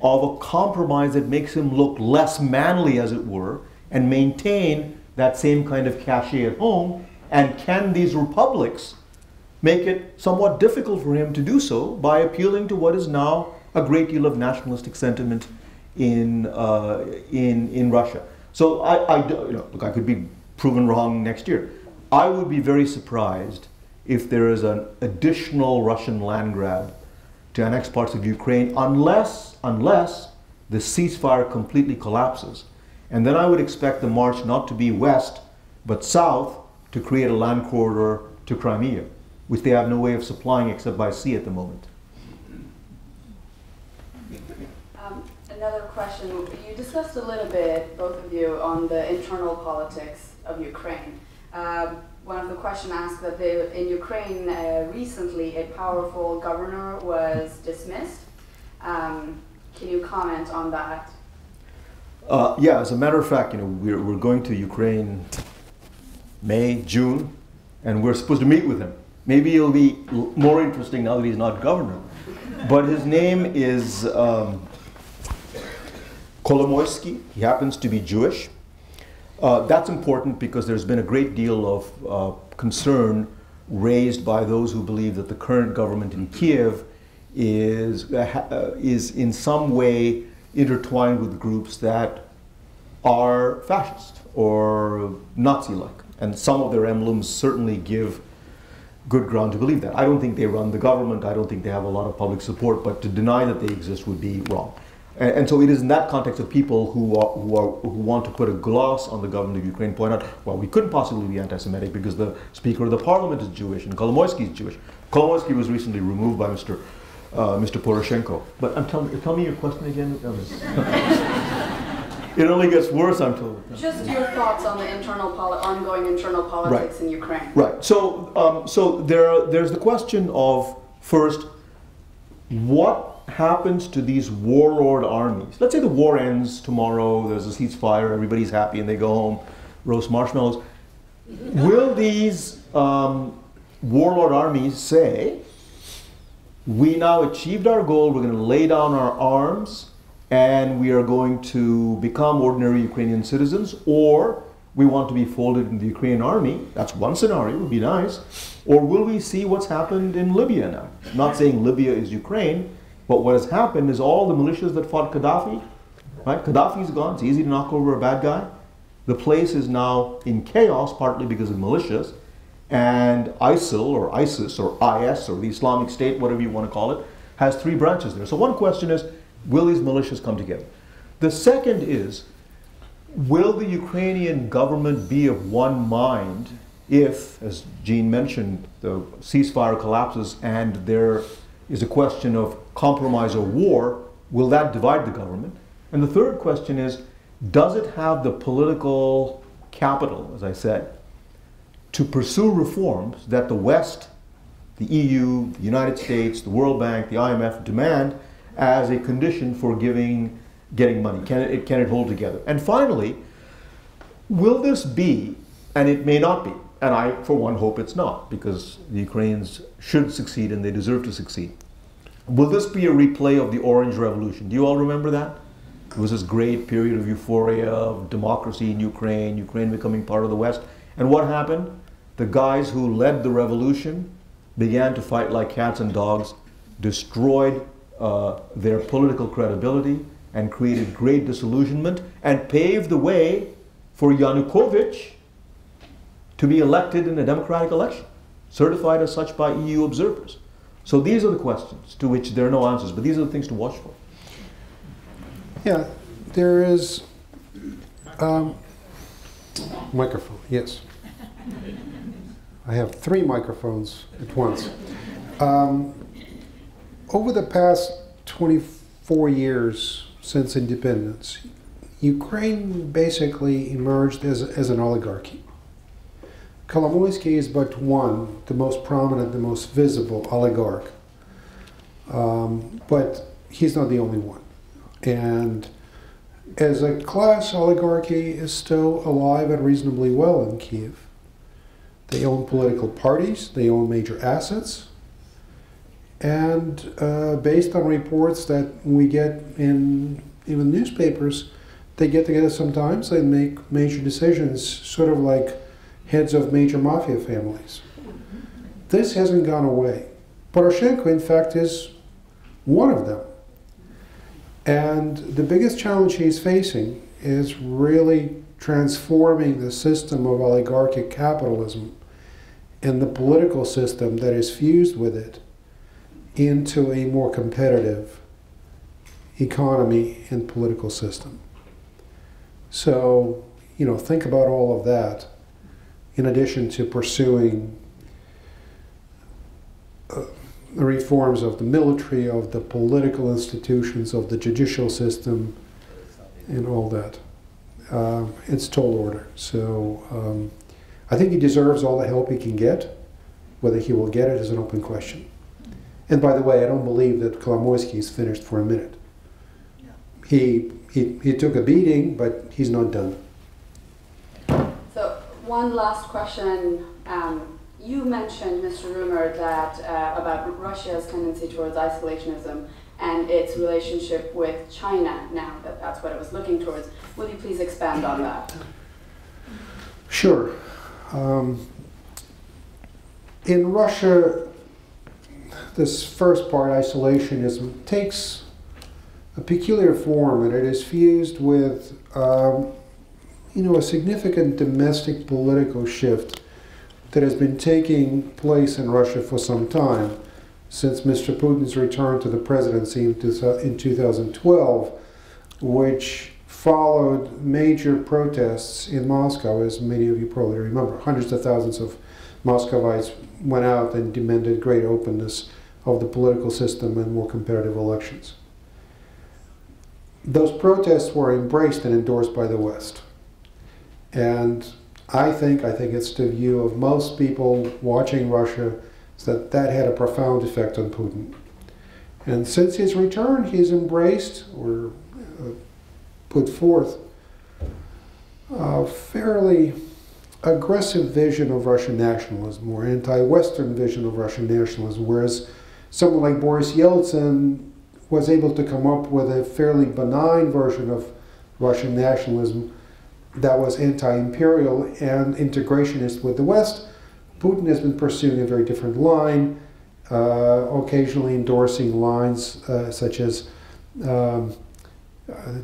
of a compromise that makes him look less manly, as it were, and maintain that same kind of cachet at home? And can these republics make it somewhat difficult for him to do so by appealing to what is now a great deal of nationalistic sentiment in Russia? So look, I could be proven wrong next year. I would be very surprised if there is an additional Russian land grab to annex parts of Ukraine, unless the ceasefire completely collapses. And then I would expect the march not to be west, but south, to create a land corridor to Crimea, which they have no way of supplying except by sea at the moment. Another question. You discussed a little bit, both of you, on the internal politics of Ukraine. One of the questions asked that in Ukraine recently a powerful governor was dismissed. Can you comment on that? Yeah, as a matter of fact, we're going to Ukraine May, June, and we're supposed to meet with him. Maybe it'll be more interesting now that he's not governor. But his name is Kolomoisky. He happens to be Jewish. That's important because there's been a great deal of concern raised by those who believe that the current government in Kiev is in some way intertwined with groups that are fascist or Nazi-like. And some of their emblems certainly give good ground to believe that. I don't think they run the government. I don't think they have a lot of public support, but to deny that they exist would be wrong. And so it is in that context of people who want to put a gloss on the government of Ukraine point out, well, we couldn't possibly be anti-Semitic because the Speaker of the Parliament is Jewish and Kolomoisky is Jewish. Kolomoisky was recently removed by Mr. Poroshenko. But tell me your question again. It only gets worse, I'm told. Just your thoughts on the ongoing internal politics in Ukraine. Right. So there's the question of, first, what happens to these warlord armies? Let's say the war ends tomorrow, there's a ceasefire, everybody's happy and they go home, roast marshmallows. Will these warlord armies say, we now achieved our goal, we're going to lay down our arms and we are going to become ordinary Ukrainian citizens, or we want to be folded in the Ukrainian army? That's one scenario, it would be nice. Or will we see what's happened in Libya now? I'm not saying Libya is Ukraine, but what has happened is all the militias that fought Gaddafi, right? Gaddafi's gone, it's easy to knock over a bad guy. The place is now in chaos, partly because of militias, and ISIL or ISIS or IS or the Islamic State, whatever you want to call it, has 3 branches there. So one question is, will these militias come together? The second is, will the Ukrainian government be of one mind if, as Eugene mentioned, the ceasefire collapses and there is a question of compromise or war? Will that divide the government? And the third question is, does it have the political capital, as I said, to pursue reforms that the West, the EU, the United States, the World Bank, the IMF demand as a condition for getting money? Can it hold together? And finally, will this be, and it may not be, and I, for one, hope it's not, because the Ukrainians should succeed and they deserve to succeed. Will this be a replay of the Orange Revolution? Do you all remember that? It was this great period of euphoria, of democracy in Ukraine, Ukraine becoming part of the West. And what happened? The guys who led the revolution began to fight like cats and dogs, destroyed their political credibility, and created great disillusionment, and paved the way for Yanukovych to be elected in a democratic election, certified as such by EU observers. So these are the questions to which there are no answers, but these are the things to watch for. Yeah, there is microphone, yes. I have 3 microphones at once. Over the past 24 years since independence, Ukraine basically emerged as an oligarchy. Kolomoisky is but one, the most prominent, the most visible oligarch. But he's not the only one. And as a class, oligarchy is still alive and reasonably well in Kyiv. They own political parties, they own major assets, and based on reports that we get in even newspapers, they get together sometimes and make major decisions, sort of like heads of major mafia families. This hasn't gone away. Poroshenko, in fact, is one of them. And the biggest challenge he's facing is really transforming the system of oligarchic capitalism and the political system that is fused with it into a more competitive economy and political system. So, you know, think about all of that in addition to pursuing the reforms of the military, of the political institutions, of the judicial system, and all that. It's tall order. So I think he deserves all the help he can get. Whether he will get it is an open question. And by the way, I don't believe that Kolomoisky is finished for a minute. He took a beating, but he's not done. So one last question. You mentioned, Mr. Rumer, that about Russia's tendency towards isolationism and its relationship with China now, that's what it was looking towards. Will you please expand on that? Sure. In Russia, this first part, isolationism, takes a peculiar form, and it is fused with a significant domestic political shift that has been taking place in Russia for some time, since Mr. Putin's return to the presidency in 2012, which followed major protests in Moscow, as many of you probably remember. Hundreds of thousands of Muscovites went out and demanded great openness of the political system and more competitive elections. Those protests were embraced and endorsed by the West. And I think it's the view of most people watching Russia, is that that had a profound effect on Putin. And since his return, he's embraced or put forth a fairly aggressive vision of Russian nationalism, or anti-Western vision of Russian nationalism, whereas someone like Boris Yeltsin was able to come up with a fairly benign version of Russian nationalism that was anti-imperial and integrationist with the West. Putin has been pursuing a very different line, occasionally endorsing lines such as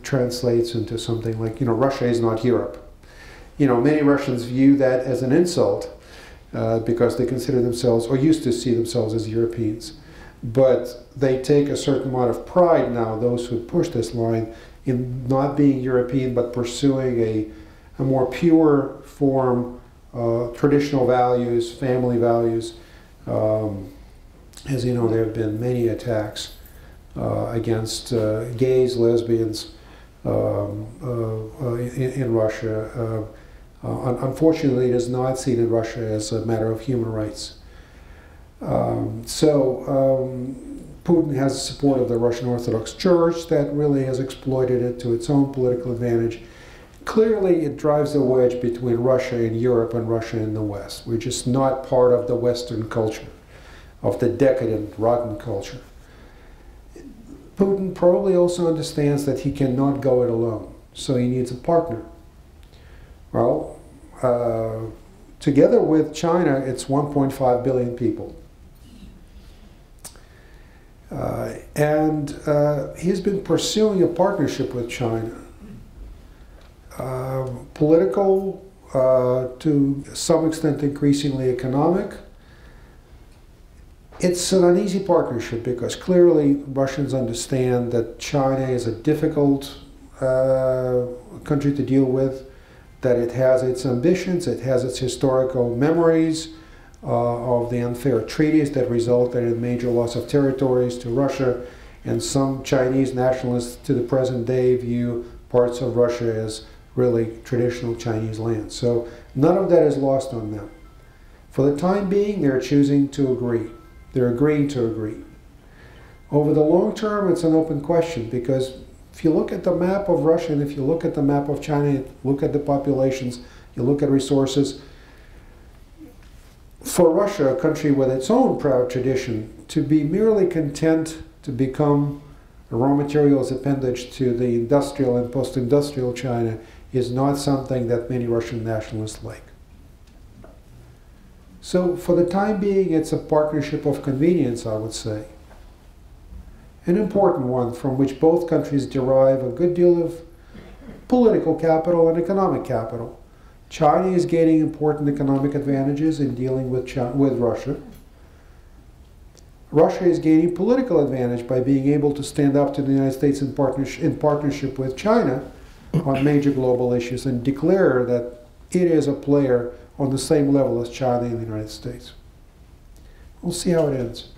translates into something like, Russia is not Europe. Many Russians view that as an insult because they consider themselves, or used to see themselves, as Europeans. But they take a certain amount of pride now, those who push this line, in not being European but pursuing a more pure form, traditional values, family values. As you know, there have been many attacks against gays, lesbians in Russia. Unfortunately, it is not seen in Russia as a matter of human rights. Putin has the support of the Russian Orthodox Church that really has exploited it to its own political advantage. Clearly, it drives a wedge between Russia and Europe and Russia and the West. We're just not part of the Western culture, of the decadent, rotten culture. Putin probably also understands that he cannot go it alone, so he needs a partner. Well, together with China, it's 1.5 billion people. He's been pursuing a partnership with China. Political, to some extent increasingly economic. It's an uneasy partnership because clearly Russians understand that China is a difficult country to deal with, that it has its ambitions, it has its historical memories of the unfair treaties that resulted in major loss of territories to Russia, and some Chinese nationalists to the present day view parts of Russia as really traditional Chinese land. So none of that is lost on them. For the time being, they're choosing to agree. They're agreeing to agree. Over the long term, it's an open question, because if you look at the map of Russia and if you look at the map of China, you look at the populations, you look at resources, for Russia, a country with its own proud tradition, to be merely content to become a raw materials appendage to the industrial and post-industrial China is not something that many Russian nationalists like. So for the time being, it's a partnership of convenience, I would say. An important one from which both countries derive a good deal of political capital and economic capital. China is gaining important economic advantages in dealing with Russia. Russia is gaining political advantage by being able to stand up to the United States in partnership with China on major global issues and declare that it is a player on the same level as China and the United States. We'll see how it ends.